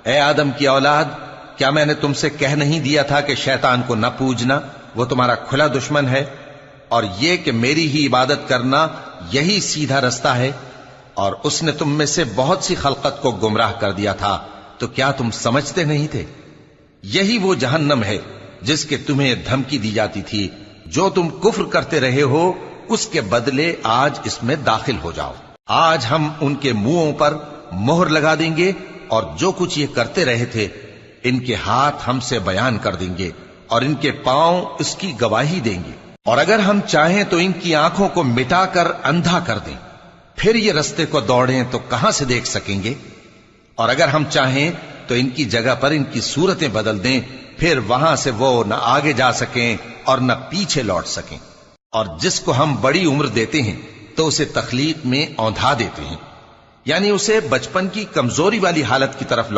اے آدم کی اولاد، کیا میں نے تم سے کہہ نہیں دیا تھا کہ شیطان کو نہ پوجنا، وہ تمہارا کھلا دشمن ہے، اور یہ کہ میری ہی عبادت کرنا یہی سیدھا رستہ ہے؟ اور اس نے تم میں سے بہت سی خلقت کو گمراہ کر دیا تھا، تو کیا تم سمجھتے نہیں تھے؟ یہی وہ جہنم ہے جس کے تمہیں دھمکی دی جاتی تھی، جو تم کفر کرتے رہے ہو اس کے بدلے آج اس میں داخل ہو جاؤ۔ آج ہم ان کے منہوں پر مہر لگا دیں گے، اور جو کچھ یہ کرتے رہے تھے ان کے ہاتھ ہم سے بیان کر دیں گے، اور ان کے پاؤں اس کی گواہی دیں گے۔ اور اگر ہم چاہیں تو ان کی آنکھوں کو مٹا کر اندھا کر دیں، پھر یہ رستے کو دوڑیں تو کہاں سے دیکھ سکیں گے؟ اور اگر ہم چاہیں تو ان کی جگہ پر ان کی صورتیں بدل دیں، پھر وہاں سے وہ نہ آگے جا سکیں اور نہ پیچھے لوٹ سکیں۔ اور جس کو ہم بڑی عمر دیتے ہیں تو اسے تخلیق میں اوندھا دیتے ہیں، یعنی اسے بچپن کی کمزوری والی حالت کی طرف لوٹ